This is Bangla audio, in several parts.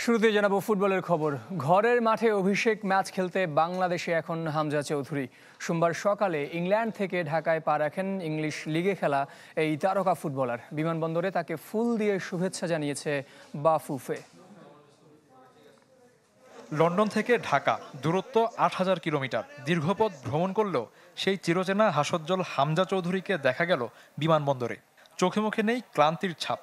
শুরুতে জানাবো ফুটবলের খবর। ঘরের মাঠে অভিষেক ম্যাচ খেলতে বাংলাদেশে এখন হামজা চৌধুরী। সোমবার সকালে ইংল্যান্ড থেকে ঢাকায় পা রাখেন ইংলিশ লিগে খেলা এই তারকা ফুটবলার। বিমানবন্দরে তাকে ফুল দিয়ে শুভেচ্ছা জানিয়েছে বাফুফে। লন্ডন থেকে ঢাকা দূরত্ব ৮,০০০ কিলোমিটার। দীর্ঘপথ ভ্রমণ করলেও সেই চিরচেনা হাসজ্জ্বল হামজা চৌধুরীকে দেখা গেল বিমানবন্দরে। চোখে মুখে নেই ক্লান্তির ছাপ।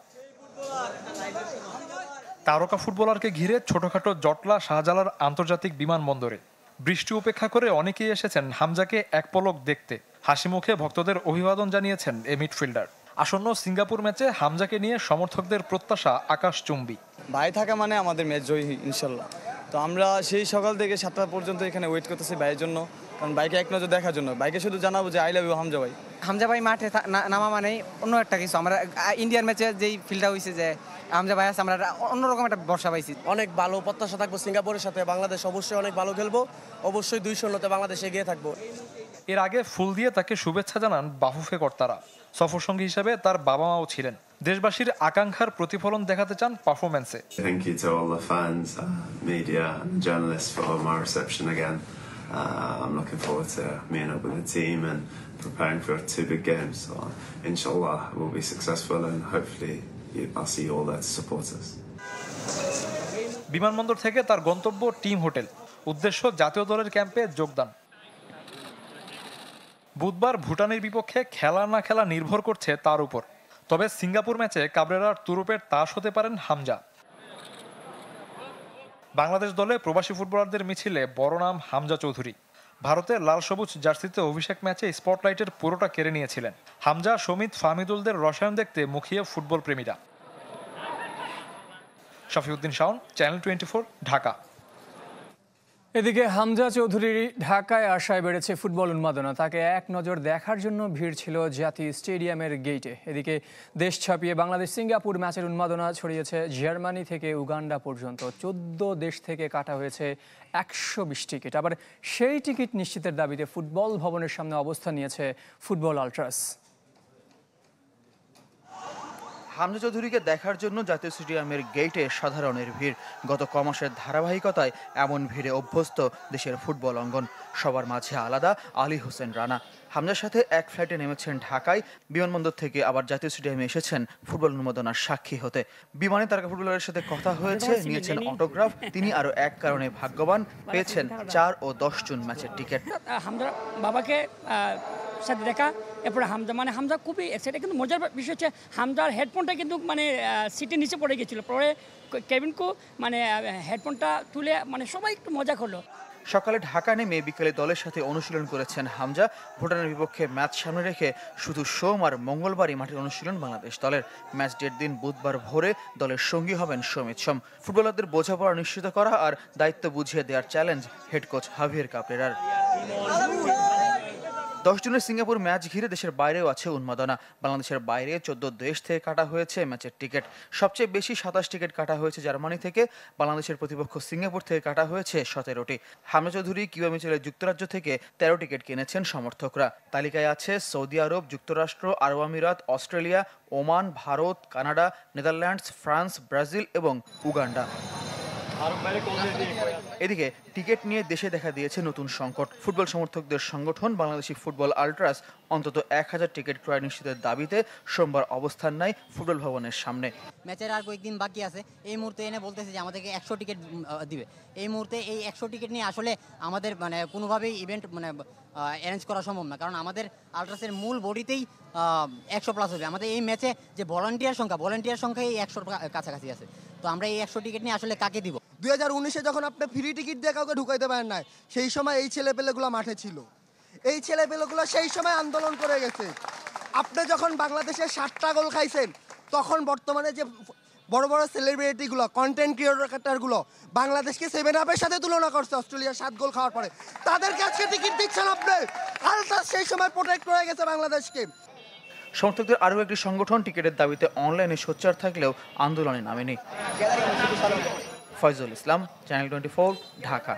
তারকা ফুটবলারকে ঘিরে ছোটখাটো জটলা শাহজালাল আন্তর্জাতিক বিমানবন্দরে। বৃষ্টি উপেক্ষা করে অনেকেই এসেছেন হামজাকে এক পলক দেখতে। হাসি মুখে ভক্তদের অভিবাদন জানিয়েছেন এ মিডফিল্ডার। আসন্ন সিঙ্গাপুর ম্যাচে হামজাকে নিয়ে সমর্থকদের প্রত্যাশা আকাশচুম্বী। ভাই থাকা মানে আমাদের ম্যাচ জয়ী ইনশাল্লাহ। তো আমরা সেই সকাল থেকে 7টা পর্যন্ত এখানে ওয়েট করতেছি ভাইয়ের জন্য, কারণ বাইকে এক নজর দেখার জন্য। বাইকে শুধু জানাবো যে আই লাভ ইউ হামজা ভাই। হামজা ভাই মাঠে নামা মানে অন্য একটা কিছু। আমরা ইন্ডিয়ান ম্যাচে যেই ফিল্ডটা হয়েছে যে হামজা ভাই আছে, আমরা অন্যরকম একটা ভরসা পাইছি। অনেক ভালো প্রত্যাশা থাকবো সিঙ্গাপুরের সাথে। বাংলাদেশ অবশ্যই অনেক ভালো খেলবো, অবশ্যই 2-0-তে বাংলাদেশ এগিয়ে থাকবো। এর আগে ফুল দিয়ে তাকে শুভেচ্ছা জানান বাফুফে কর্তারা। সফরসঙ্গী হিসেবে তার বাবা মাও ছিলেন। দেশবাসীর আকাঙ্ক্ষার প্রতিফলন দেখাতে চান পারফরম্যান্সে। Thank you to all the fans, media and journalists for my reception again. I'm looking forward to meeting up with the team and preparing for 2 big games. So inshallah we'll be successful and hopefully I'll see you all there to support us. বিমানবন্দর থেকে তার গন্তব্য টিম হোটেল। উদ্দেশ্য জাতীয় দলের ক্যাম্পে যোগদান। বুধবার ভুটানের বিপক্ষে খেলা না খেলা নির্ভর করছে তার উপর। তবে সিঙ্গাপুর ম্যাচে কাবরেরার তুরুপের তাস হতে পারেন হামজা। বাংলাদেশ দলে প্রবাসী ফুটবলারদের মিছিলে বড় নাম হামজা চৌধুরী। ভারতের লাল সবুজ জার্সিতে অভিষেক ম্যাচে স্পটলাইটের পুরোটা কেড়ে নিয়েছিলেন। হামজা, সমিত, ফাহমিদুলদের রসায়ন দেখতে মুখিয়ে ফুটবল প্রেমীরা। শফিউদ্দিন শাওন, চ্যানেল 24, ঢাকা। এদিকে হামজা চৌধুরীর ঢাকায় আসায় বেড়েছে ফুটবল উন্মাদনা। তাকে এক নজর দেখার জন্য ভিড় ছিল জাতীয় স্টেডিয়ামের গেইটে। এদিকে দেশ ছাপিয়ে বাংলাদেশ সিঙ্গাপুর ম্যাচের উন্মাদনা ছড়িয়েছে জার্মানি থেকে উগান্ডা পর্যন্ত। 14 দেশ থেকে কাটা হয়েছে 120 টিকিট। আবার সেই টিকিট নিশ্চিতের দাবিতে ফুটবল ভবনের সামনে অবস্থান নিয়েছে ফুটবল আলট্রাস। হামজা চৌধুরীকে দেখার জন্য জাতীয় স্টেডিয়ামের গেইটে সাধারণের ভিড়। গত কমাসের ধারাবাহিকতায় এমন ভিড়ে অভ্যস্ত দেশের ফুটবল অঙ্গন। সবার মাঝে আলাদা আলী হোসেন রানা। হামজার সাথে এক ফ্লাইটে নেমেছেন ঢাকায়। বিমানবন্দর থেকে আবার জাতীয় স্টেডিয়ামে এসেছেন ফুটবল উন্মাদনার সাক্ষী হতে। বিমানে তারকা ফুটবলারের সাথে কথা হয়েছে, নিয়েছেন অটোগ্রাফ। তিনি আরও এক কারণে ভাগ্যবান, পেয়েছেন 4 ও 10 জুন ম্যাচের টিকিট। হামজা বাবাকে সাথে দেখা, এরপরে হামজা খুবই এক্সাইটেড। কিন্তু মজার বিষয় হচ্ছে হামজার হেডফোনটা কিন্তু সিটের নিচে পড়ে গেছিলো। পরে কেবিনকো হেডফোনটা তুলে সবাই একটু মজা করলো। সকালে ঢাকা নেমে বিকেলে দলের সাথে অনুশীলন করেছেন হামজা। ভুটানের বিপক্ষে ম্যাচ সামনে রেখে শুধু সোম আর মঙ্গলবারই মাঠের অনুশীলন বাংলাদেশ দলের। ম্যাচ ডেট দিন বুধবার ভোরে দলের সঙ্গী হবেন সমিত সোম। ফুটবলারদের বোঝাপড়া নিশ্চিত করা আর দায়িত্ব বুঝিয়ে দেওয়ার চ্যালেঞ্জ হেড কোচ হাভিয়ের কাপরেরার। 10 জুনের সিঙ্গাপুর ম্যাচ ঘিরে দেশের বাইরেও আছে উন্মাদনা। বাংলাদেশের বাইরে 14 দেশ থেকে কাটা হয়েছে ম্যাচের টিকিট। সবচেয়ে বেশি 27 টিকিট কাটা হয়েছে জার্মানি থেকে। বাংলাদেশের প্রতিপক্ষ সিঙ্গাপুর থেকে কাটা হয়েছে 17টি। হামজা চৌধুরী কিউবা মিচেলের যুক্তরাজ্য থেকে 13 টিকিট কিনেছেন সমর্থকরা। তালিকায় আছে সৌদি আরব, যুক্তরাষ্ট্র, আরব আমিরাত, Australia, Oman, Bharat, Canada, Netherlands, France, Brazil এবং উগান্ডা। এদিকে টিকিট নিয়ে দেশে দেখা দিয়েছে নতুন সংকট। ফুটবল সমর্থকদের সংগঠন বাংলাদেশি ফুটবল আলট্রাস অন্তত 1000 টিকিট ক্রয় নিশ্চিতের দাবিতে সোমবার অবস্থান নেয় ফুটবল ভবনের সামনে। ম্যাচের আর কয়েকদিন বাকি আছে। এই মুহূর্তে এনে বলতেছে যে আমাদেরকে 100 টিকিট দিবে। এই মুহূর্তে এই 100 টিকিট নিয়ে আসলে আমাদের কোনোভাবেই ইভেন্ট অ্যারেঞ্জ করা সম্ভব না, কারণ আমাদের আলট্রাসের মূল বডিতেই 100+ হবে। আমাদের এই ম্যাচে যে ভলান্টিয়ার সংখ্যা এই 100 কাছাকাছি আছে। তো আমরা এই 100 টিকিট নিয়ে আসলে কাকে দিব? 2019-এ যখন আপনি ফ্রি টিকিট দিয়ে কাউকে ঢুকাইতে পারেন না, সেই সময় এই ছেলেপেলেগুলো মাঠে ছিল। এই ছেলেপেলেগুলো সেই সময় আন্দোলন করে গেছে। আপনি যখন বাংলাদেশে 60টা গোল খাইছেন, তখন বর্তমানে যে বড় বড় সেলিব্রিটিগুলো, কন্টেন্ট ক্রিয়েটরগুলো বাংলাদেশকে 7-আপের সাথে তুলনা করছে অস্ট্রেলিয়ার 7 গোল খাওয়ার পরে। তাদেরকে আজকে টিকিট দিচ্ছেন আপনি। আলট্রাস সেই সময় প্রোটেক্ট করে গেছে বাংলাদেশকে। সমর্থকদের আরও একটি সংগঠন টিকিটের দাবিতে অনলাইনে সোচ্চার থাকলেও আন্দোলনে নামেনি। ফয়জুল ইসলাম, চ্যানেল 24, ঢাকা।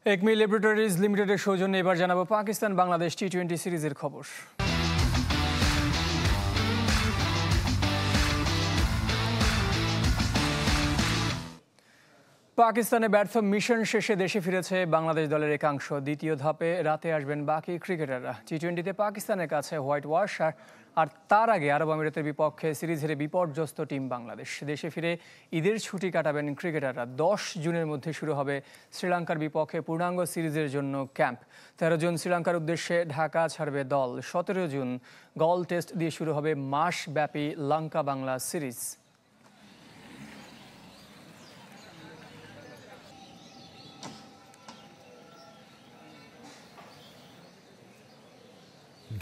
একমি ল্যাবরেটরিজ লিমিটেডের সৌজন্যে এবার জানাবো পাকিস্তান বাংলাদেশ টি-20 সিরিজের খবর। পাকিস্তানে ব্যর্থ মিশন শেষে দেশে ফিরেছে বাংলাদেশ দলের একাংশ। দ্বিতীয় ধাপে রাতে আসবেন বাকি ক্রিকেটাররা। টি-20তে পাকিস্তানের কাছে হোয়াইট ওয়াশ আর তার আগে আরব আমিরাতের বিপক্ষে সিরিজ হেরে বিপর্যস্ত টিম বাংলাদেশ। দেশে ফিরে ঈদের ছুটি কাটাবেন ক্রিকেটাররা। 10 জুনের মধ্যে শুরু হবে শ্রীলঙ্কার বিপক্ষে পূর্ণাঙ্গ সিরিজের জন্য ক্যাম্প। 13 জুন শ্রীলঙ্কার উদ্দেশ্যে ঢাকা ছাড়বে দল। 17 জুন গল টেস্ট দিয়ে শুরু হবে মাসব্যাপী লঙ্কা বাংলা সিরিজ।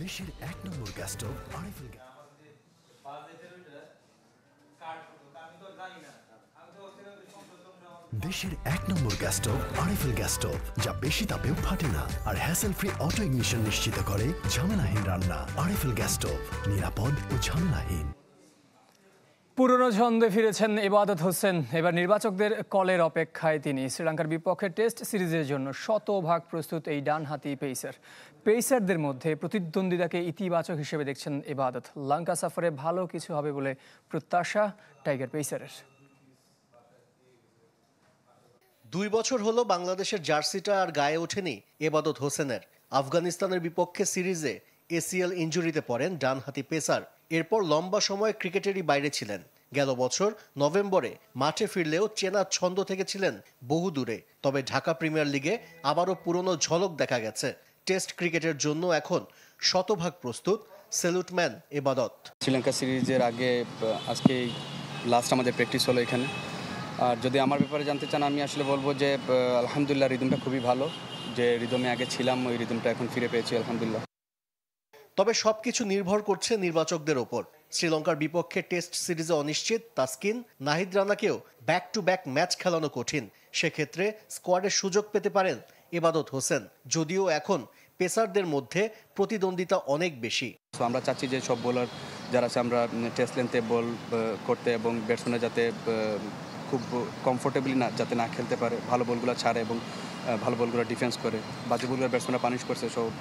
দেশের 1 নম্বর গ্যাস স্টোভ আরএফএল দেশের 1 নম্বর gas stove RFL gas stove, যা বেশি তাপেও ফাটে না আর হ্যাসেল ফ্রি অটো ইগনিশন নিশ্চিত করে ঝামেলাহীন রান্না। আরএফএল গ্যাস স্টোভ, নিরাপদ ও ঝামেলাহীন। পুরনো ছন্দে ফিরেছেন এবাদত হোসেন। এবার নির্বাচকদের কলের অপেক্ষায় তিনি। শ্রীলঙ্কার বিপক্ষে টেস্ট সিরিজের জন্য শতভাগ প্রস্তুত এই ডানহাতি পেসারদের মধ্যে প্রতিদ্বন্দ্বিতাকে ইতিবাচক হিসেবে দেখছেন এবাদত। লঙ্কা সফরে ভালো কিছু হবে বলে প্রত্যাশা টাইগার পেসারের। 2 বছর হলো বাংলাদেশের জার্সিটা আর গায়ে ওঠেনি এবাদত হোসেনের। আফগানিস্তানের বিপক্ষে সিরিজে এসিএল ইনজুরিতে পড়েন ডানহাতি পেসার। এরপর লম্বা সময় ক্রিকেটেরই বাইরে ছিলেন। গেল বছর নভেম্বরে মাঠে ফিরলেও চেনা ছন্দ থেকে ছিলেন বহু দূরে। তবে ঢাকা প্রিমিয়ার লিগে আবারও পুরনো ঝলক দেখা গেছে। টেস্ট ক্রিকেটের জন্য এখন শতভাগ প্রস্তুত সেলুটম্যান এবাদত। শ্রীলঙ্কা সিরিজের আগে আজকে লাস্ট আমাদের প্র্যাকটিস হলো এখানে। আর যদি আমার ব্যাপারে জানতে চান, আমি আসলে বলবো যে আলহামদুলিল্লাহ রিদমটা খুবই ভালো। যে রিদমে আগে ছিলাম ওই রিদমটা এখন ফিরে পেয়েছি আলহামদুলিল্লাহ। তবে সবকিছু নির্ভর করছে নির্বাচকদের ওপর। শ্রীলঙ্কার বিপক্ষে টেস্ট সিরিজে অনিশ্চিত তাসকিন, নাহিদ রানাকেও ব্যাক টু ব্যাক ম্যাচ খেলানো কঠিন। সেক্ষেত্রে স্কোয়াডের সুযোগ পেতে পারেন এবাদত হোসেন, যদিও এখন পেসারদের মধ্যে প্রতিদ্বন্দ্বিতা অনেক বেশি। আমরা চাচ্ছি যে সব বোলার যারা আছে আমরা টেস্ট লেন্থে বল করতে এবং ব্যাটসম্যানরা যাতে খুব কমফোর্টেবলি যাতে না খেলতে পারে, ভালো বলগুলো ছাড়ে এবং ভালো বলগুলো ডিফেন্স করে। বাজে বলগুলো ব্যাটসম্যানরা পানিশ করছে। সব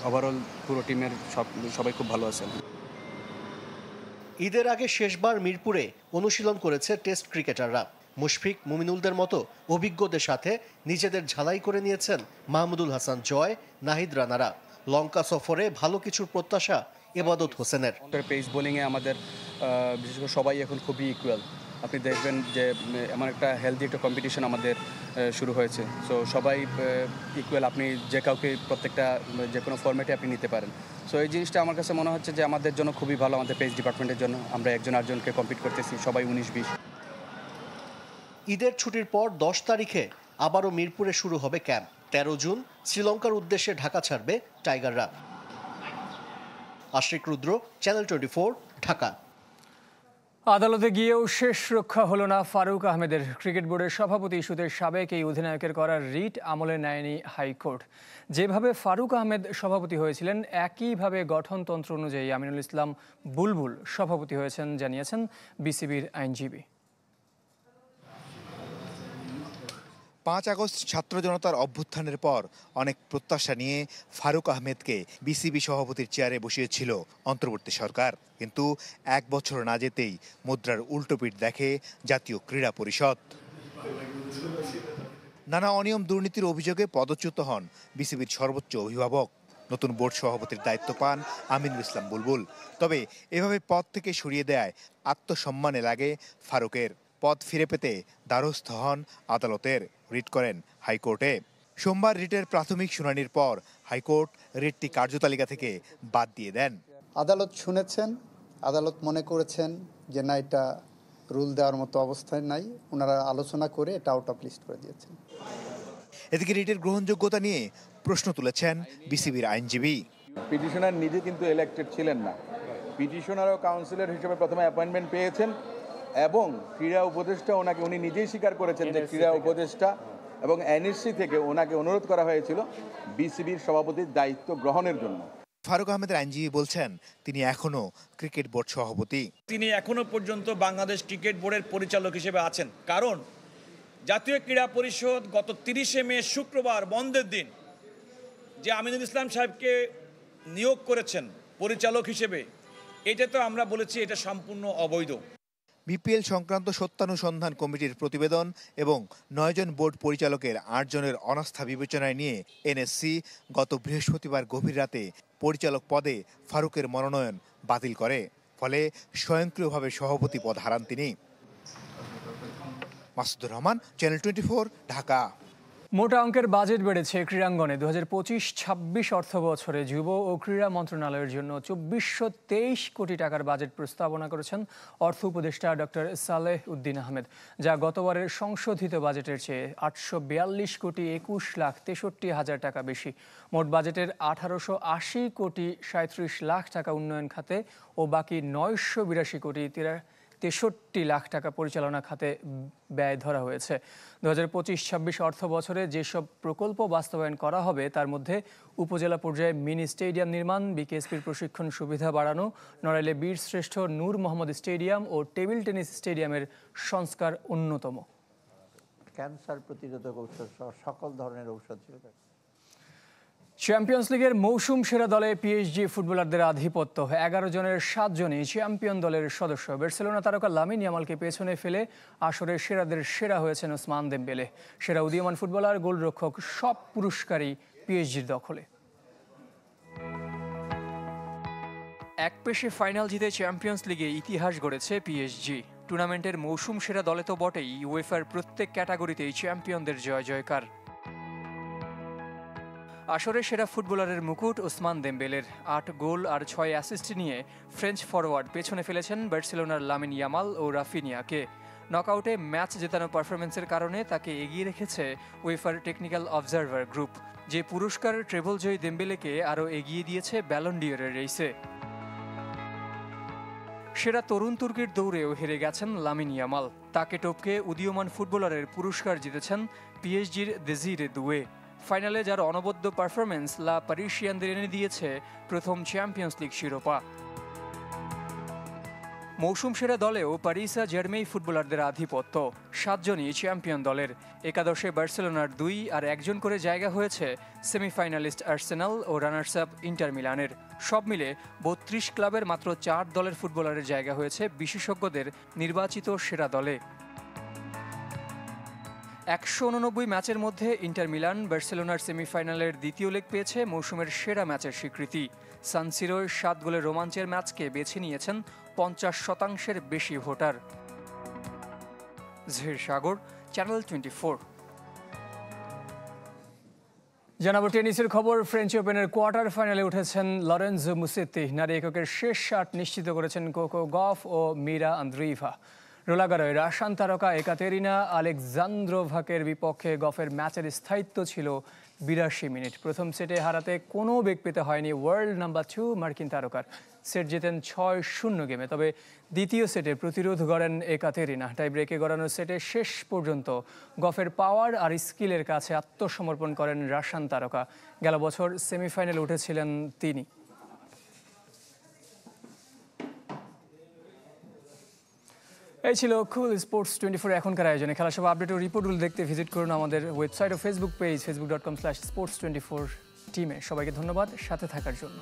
ওভারঅল পুরো টিমের সবাই খুব ভালো আছে। ঈদের আগে শেষবার মিরপুরে অনুশীলন করেছে টেস্ট ক্রিকেটাররা। মুশফিক, মুমিনুলদের মতো অভিজ্ঞদের সাথে নিজেদের ঝালাই করে নিয়েছেন মাহমুদুল হাসান জয়, নাহিদ রানারা। লঙ্কা সফরে ভালো কিছুর প্রত্যাশা এবাদত হোসেনের। পেস বোলিংয়ে আমাদের বিশেষ করে সবাই এখন খুবই ইকুয়াল। আপনি দেখবেন যে এমন একটা হেলদি একটা কম্পিটিশন আমাদের শুরু হয়েছে। সো সবাই ইকুয়াল, আপনি যে কাউকে প্রত্যেকটা যে কোনো ফরম্যাটে আপনি নিতে পারেন। সো এই জিনিসটা আমার কাছে মনে হচ্ছে যে আমাদের জন্য খুবই ভালো, আমাদের পেস ডিপার্টমেন্টের জন্য। আমরা একজন আরেকজনকে কম্পিট করতেছি, সবাই 19-20। ঈদের ছুটির পর 10 তারিখে আবারও মিরপুরে শুরু হবে ক্যাম্প। 13 জুন শ্রীলঙ্কার উদ্দেশ্যে ঢাকা ছাড়বে টাইগাররা। আশিক রুদ্র, চ্যানেল 24, ঢাকা। আদালতে গিয়েও শেষ রক্ষা হলো না ফারুক আহমেদের। ক্রিকেট বোর্ডের সভাপতি ইস্যুতে সাবেক এই অধিনায়কের করা রিট আমলে নেয়নি হাইকোর্ট। যেভাবে ফারুক আহমেদ সভাপতি হয়েছিলেন একইভাবে গঠনতন্ত্র অনুযায়ী আমিনুল ইসলাম বুলবুল সভাপতি হয়েছেন, জানিয়েছেন বিসিবির আইনজীবী। 5 আগস্ট ছাত্র জনতার অভ্যুত্থানের পর অনেক প্রত্যাশা নিয়ে ফারুক আহমেদকে বিসিবি সভাপতির চেয়ারে বসিয়েছিল অন্তর্বর্তী সরকার। কিন্তু 1 বছর না যেতেই মুদ্রার উল্টোপিঠ দেখে জাতীয় ক্রীড়া পরিষদ। নানা অনিয়ম দুর্নীতির অভিযোগে পদচ্যুত হন বিসিবির সর্বোচ্চ অভিভাবক। নতুন বোর্ড সভাপতির দায়িত্ব পান আমিনুল ইসলাম বুলবুল। তবে এভাবে পদ থেকে সরিয়ে দেয় আত্মসম্মানে লাগে ফারুকের। পদ ফিরে পেতে দ্বারস্থ হন আদালতের, রিট করেন হাইকোর্টে। সোমবার রিটের প্রাথমিক শুনানির পর হাইকোর্ট রিটটি কার্যতালিকা থেকে বাদ দিয়ে দেন। আদালত শুনেছেন, আদালত মনে করেছেন যে না, এটা রুল দেওয়ার মতো অবস্থায় নাই। ওনারা আলোচনা করে এটা আউট অফ লিস্ট করে দিয়েছেন। এদিকে রিটের গ্রহণযোগ্যতা নিয়ে প্রশ্ন তুলেছেন বিসিবির আইনজীবী। পিটিশনার নিজে কিন্তু ইলেক্টেড ছিলেন না। পিটিশনার ও কাউন্সিলর হিসেবে প্রথমে অ্যাপয়েন্টমেন্ট পেয়েছেন এবং ক্রীড়া উপদেষ্টা ওনাকে, উনি নিজেই স্বীকার করেছেন যে ক্রীড়া উপদেষ্টা এবং এনএসসি থেকে ওনাকে অনুরোধ করা হয়েছিল বিসিবির সভাপতির দায়িত্ব গ্রহণের জন্য। ফারুক আহমেদের আইনজীবী বলছেন তিনি এখনো ক্রিকেট বোর্ড সভাপতি। তিনি এখনো পর্যন্ত বাংলাদেশ ক্রিকেট বোর্ডের পরিচালক হিসেবে আছেন, কারণ জাতীয় ক্রীড়া পরিষদ গত 30শে মে শুক্রবার বন্ধের দিন যে আমিনুল ইসলাম সাহেবকে নিয়োগ করেছেন পরিচালক হিসেবে, এটা তো আমরা বলেছি এটা সম্পূর্ণ অবৈধ। বিপিএল সংক্রান্ত সত্যানুসন্ধান কমিটির প্রতিবেদন এবং 9 জন বোর্ড পরিচালকের 8 জনের অনাস্থা বিবেচনায় নিয়ে এনএসসি গত বৃহস্পতিবার গভীর রাতে পরিচালক পদে ফারুকের মনোনয়ন বাতিল করে। ফলে স্বয়ংক্রিয়ভাবে সভাপতি পদ হারান তিনি। মাসুদুর রহমান, চ্যানেল 24, ঢাকা। মোটা অঙ্কের বাজেট বেড়েছে ক্রীড়াঙ্গনে। 2025-26 অর্থ বছরে যুব ও ক্রীড়া মন্ত্রণালয়ের জন্য 2423 কোটি টাকার বাজেট প্রস্তাবনা করেছেন অর্থ উপদেষ্টা ডক্টর সালেহ উদ্দিন আহমেদ, যা গতবারের সংশোধিত বাজেটের চেয়ে 842 কোটি 21 লাখ 63 হাজার টাকা বেশি। মোট বাজেটের 1880 কোটি 37 লাখ টাকা উন্নয়ন খাতে ও বাকি 982 কোটি 63 লাখ টাকা পরিচালনা খাতে ব্যয় ধরা হয়েছে। 2025-26 অর্থ বছরে যেসব প্রকল্প বাস্তবায়ন করা হবে তার মধ্যে উপজেলা পর্যায়ে মিনি স্টেডিয়াম নির্মাণ, বিকেএসপির প্রশিক্ষণ সুবিধা বাড়ানো, নড়াইলে বীরশ্রেষ্ঠ নূর মোহাম্মদ স্টেডিয়াম ও টেবিল টেনিস স্টেডিয়ামের সংস্কার অন্যতম। ক্যান্সার প্রতিরোধক ঔষধ সহ সকল ধরনের ঔষধ ছিল। চ্যাম্পিয়ন্স লিগের মৌসুম সেরা দলে পিএসজি ফুটবলারদের আধিপত্য। 11 জনের 7 জনই চ্যাম্পিয়ন দলের সদস্য। বার্সেলোনা তারকা লামিন ইয়ামালকে পেছনে ফেলে আসরের সেরাদের সেরা হয়েছেন ওসমান দেমবেলে। সেরা উদীয়মান ফুটবলার, গোলরক্ষক সব পুরস্কারই পিএসজির দখলে। এক পেশে ফাইনাল জিতে চ্যাম্পিয়ন্স লিগে ইতিহাস গড়েছে পিএসজি। টুর্নামেন্টের মৌসুম সেরা দলে তো বটেই, উয়েফার প্রত্যেক ক্যাটাগরিতেই চ্যাম্পিয়নদের জয় জয়কার। আসরে সেরা ফুটবলারের মুকুট ওসমান দেমবেলের। 8 গোল আর 6 অ্যাসিস্ট নিয়ে ফ্রেঞ্চ ফরওয়ার্ড পেছনে ফেলেছেন বার্সেলোনার লামিন ইয়ামাল ও রাফিনিয়াকে। নকআউটে ম্যাচ জেতানো পারফরমেন্সের কারণে তাকে এগিয়ে রেখেছে উয়েফার টেকনিক্যাল অবজারভার গ্রুপ, যে পুরস্কার ট্রেবল জয়ী দেমবেলেকে আরও এগিয়ে দিয়েছে ব্যালন ডিওরের রেসে। সেরা তরুণ তুর্কির দৌড়েও হেরে গেছেন লামিন ইয়ামাল। তাকে টপকে উদীয়মান ফুটবলারের পুরস্কার জিতেছেন পিএসজির দেজিরে দুয়ে। ফাইনালে যার অনবদ্য পারফরমেন্স লা পারিসিয়ানদের এনে দিয়েছে প্রথম চ্যাম্পিয়ন্স লিগ শিরোপা। মৌসুম সেরা দলেও প্যারিস জার্মেই ফুটবলারদের আধিপত্য। 7 জনই চ্যাম্পিয়ন দলের। একাদশে বার্সেলোনার 2 আর 1 জন করে জায়গা হয়েছে সেমিফাইনালিস্ট আর্সেনাল ও রানার্স আপ ইন্টার মিলানের। সব মিলে 32 ক্লাবের মাত্র 4 দলের ফুটবলারের জায়গা হয়েছে বিশেষজ্ঞদের নির্বাচিত সেরা দলে। 189 ম্যাচের মধ্যে ইন্টার মিলান বার্সেলোনার সেমিফাইনালের দ্বিতীয় লেগ পেয়েছে মৌসুমের সেরা ম্যাচের স্বীকৃতি। সান সিরোয় 7 গোলের রোমাঞ্চের ম্যাচকে বেছে নিয়েছেন 50% বেশি ভোটার। জহির সাগর, চ্যানেল 24। জানাবো টেনিসের খবর। ফ্রেঞ্চ ওপেনের কোয়ার্টার ফাইনালে উঠেছেন লরেন্জো মুসেত্তি। নারী এককের শেষ 8 নিশ্চিত করেছেন কোকো গফ ও মিরা আন্দ্রিভা। রোলাগারয় রাশিয়ান তারকা একাতেরিনা আলেকজান্দ্রোভাকের বিপক্ষে গফের ম্যাচের স্থায়িত্ব ছিল 82 মিনিট। প্রথম সেটে হারাতে কোনো বেগ পেতে হয়নি ওয়ার্ল্ড নাম্বার 2 মার্কিন তারকার। সেট জেতেন 6-0 গেমে। তবে দ্বিতীয় সেটে প্রতিরোধ গড়েন একাতেরিনা। টাই ব্রেকে গড়ানো সেটে শেষ পর্যন্ত গফের পাওয়ার আর স্কিলের কাছে আত্মসমর্পণ করেন রাশিয়ান তারকা। গেল বছর সেমিফাইনালে উঠেছিলেন তিনি। এই ছিল কুল স্পোর্টস 24 এখনকার আয়োজনে। খেলা সব আপডেট ও রিপোর্টগুলো দেখতে ভিজিট করুন আমাদের ওয়েবসাইট ও ফেসবুক পেজ facebook.com/sports24 টিমে। সবাইকে ধন্যবাদ সাথে থাকার জন্য।